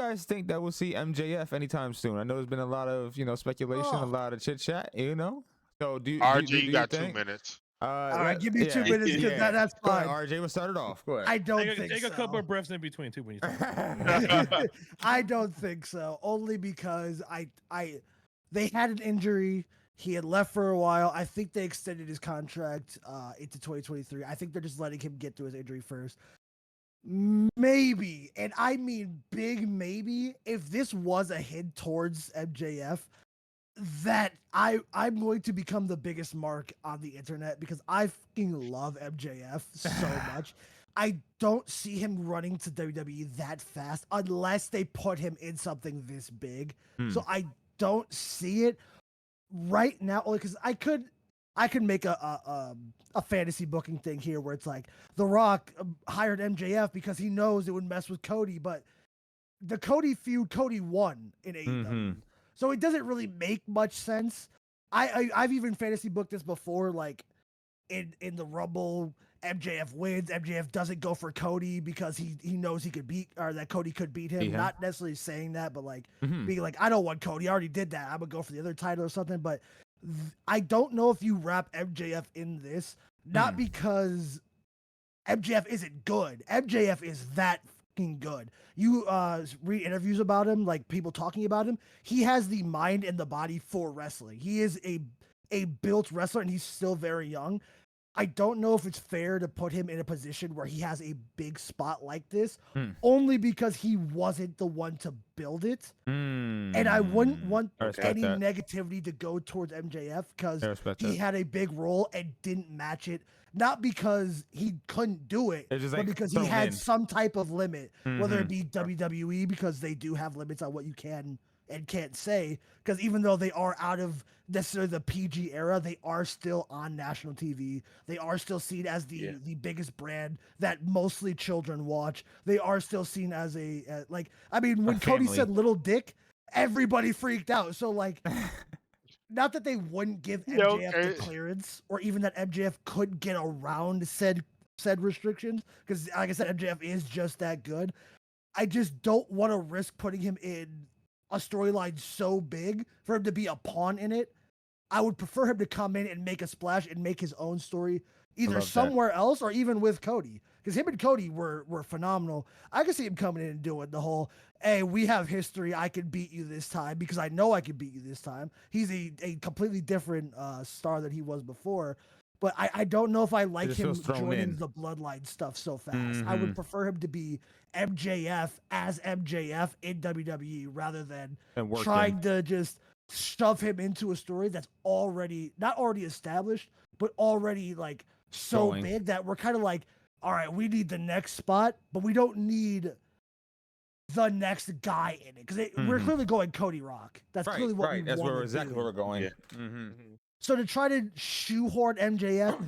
guys think that we'll see MJF anytime soon? I know there's been a lot of speculation, a lot of chit chat. So RJ, you got think? 2 minutes. All right, give me 2 minutes because that's Go fine. ahead, RJ, we'll start it off. Go ahead. I don't take think a couple of breaths in between too when you talk. I don't think so. Only because they had an injury. He had left for a while. I think they extended his contract into 2023. I think they're just letting him get through his injury first. Maybe, and I mean big maybe, if this was a hint towards MJF, that I'm going to become the biggest mark on the internet because I fucking love MJF so much. I don't see him running to WWE that fast unless they put him in something this big. So I don't see it right now, only because I could make a fantasy booking thing here where it's like The Rock hired MJF because he knows it would mess with Cody, but the Cody feud, Cody won in AEW. So it doesn't really make much sense. I've even fantasy booked this before, like in the Rumble, MJF wins. MJF doesn't go for Cody because he knows he could beat, or that Cody could beat him. Not necessarily saying that, but like being like, I don't want Cody. I already did that. I'm gonna go for the other title or something. But I don't know if you wrap MJF in this, not because MJF isn't good. MJF is that fucking good. You read interviews about him, like people talking about him. He has the mind and the body for wrestling. He is a built wrestler, and he's still very young. I don't know if it's fair to put him in a position where he has a big spot like this, only because he wasn't the one to build it. And I wouldn't want any negativity to go towards MJF because he had a big role and didn't match it. Not because he couldn't do it, but because he had some type of limit, whether it be WWE, because they do have limits on what you can and can't say, because even though they are out of necessarily the PG era, they are still on national TV. They are still seen as the biggest brand that mostly children watch. They are still seen as when Cody said little dick, everybody freaked out. So like, not that they wouldn't give MJF the clearance, or even that MJF could get around said restrictions, because like I said, MJF is just that good. I just don't want to risk putting him in a storyline so big for him to be a pawn in it. I would prefer him to come in and make a splash and make his own story, either somewhere else or even with Cody, because him and Cody were phenomenal. I could see him coming in and doing the whole, hey, we have history, I can beat you this time because I know I can beat you this time. He's a completely different star than he was before. But I don't know if I like him joining the bloodline stuff so fast. I would prefer him to be MJF as MJF in WWE rather than trying to just shove him into a story that's not already established, but already like so big that we're kind of like, all right, we need the next spot, but we don't need the next guy in it, because we're clearly going Cody Rock. That's clearly what we That's want exactly where we're going. Yeah. So to try to shoehorn MJF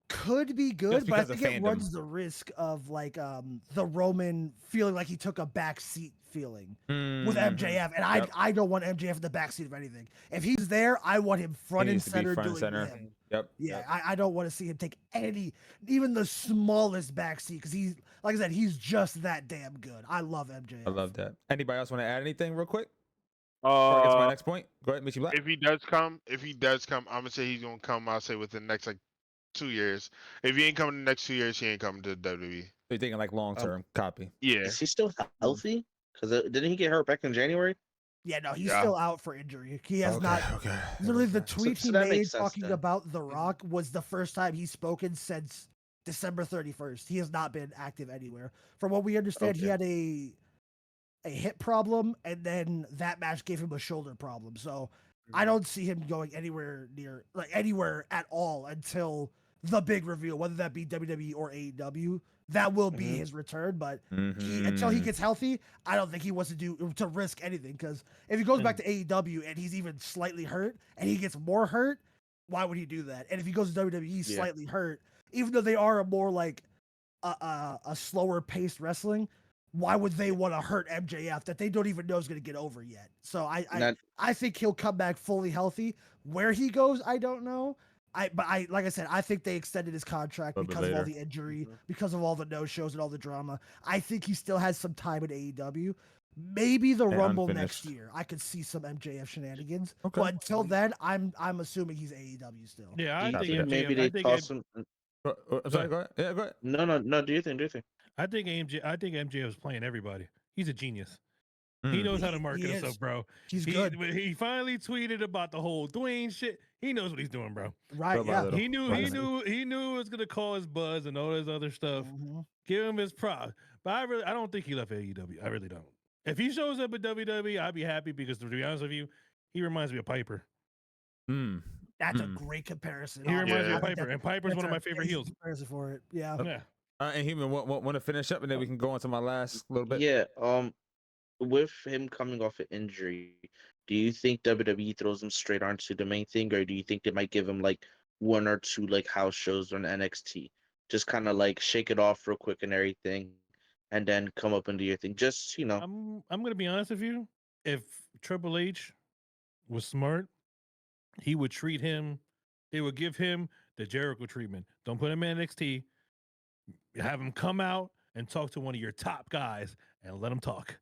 could be good, but I think it runs the risk of like the Roman feeling like he took a back seat feeling with MJF, and I don't want MJF in the backseat of anything. If he's there, I want him front and center doing him. Yep. Yeah, I don't want to see him take even the smallest backseat, because he's, like I said, he's just that damn good. I love MJF. I love that. Anybody else want to add anything real quick? Before I get to my next point. Go ahead, Mitchie Black. If he does come, I'm gonna say he's gonna come. I'll say within the next like 2 years. If he ain't coming in the next 2 years, he ain't coming to WWE. So you're thinking like long term copy? Yeah. Is he still healthy? Because didn't he get hurt back in January? Yeah, no, he's still out for injury. He has not. Literally, the tweet he made talking about The Rock was the first time he's spoken since December 31st. He has not been active anywhere. From what we understand, he had a hip problem, and then that match gave him a shoulder problem. So I don't see him going anywhere at all until the big reveal, whether that be WWE or AEW. That will be his return, but until he gets healthy, I don't think he wants to risk anything. Because if he goes back to AEW and he's even slightly hurt and he gets more hurt, why would he do that? And if he goes to WWE slightly hurt, even though they are a more like a slower paced wrestling, why would they want to hurt MJF that they don't even know is going to get over yet? So I think he'll come back fully healthy. Where he goes, I don't know. But like I said, I think they extended his contract because of all the injury, because of all the no-shows and all the drama. I think he still has some time in AEW, Maybe the And Rumble next unfinished. year, I could see some MJF shenanigans. Okay. But until then, I'm assuming he's AEW still. Yeah, Do I you think think that. maybe MJF. I they think toss him? I'm sorry. Go ahead. Yeah, go ahead. No. Do you think? I think MJF is playing everybody. He's a genius. He Mm. knows how to He market is. himself, bro. He's He good. when he finally tweeted about the whole Dwayne shit. He knows what he's doing, bro. Right, Little by yeah. little. He knew Right. he knew it was gonna cause buzz and all this other stuff. Mhm. Give him his props. But I don't think he left AEW. I really don't. If he shows up at WWE, I'd be happy because to be honest with you, he reminds me of Piper. Mm. That's a Mm. great comparison. He reminds me of Yeah. Piper, and Piper's one of my favorite heels. Comparison for it. Yeah. Yeah. And Human, want to finish up, and then we can go into my last little bit. Yeah. With him coming off an injury, do you think WWE throws him straight onto the main thing, or do you think they might give him like one or two like house shows on NXT, just kind of like shake it off real quick and everything, and then come up and do your thing? Just I'm gonna be honest with you. If Triple H was smart, he would treat him. They would give him the Jericho treatment. Don't put him in NXT. Have him come out and talk to one of your top guys and let him talk.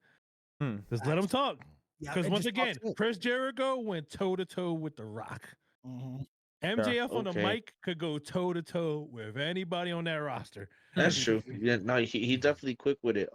Hmm. Just let him talk. Yeah. Because and once just talk again, shit. Chris Jericho went toe to toe with The Rock. Mhm. MJF on the Okay. mic could go toe to toe with anybody on that roster. That's true. Yeah, no, he definitely quick with it.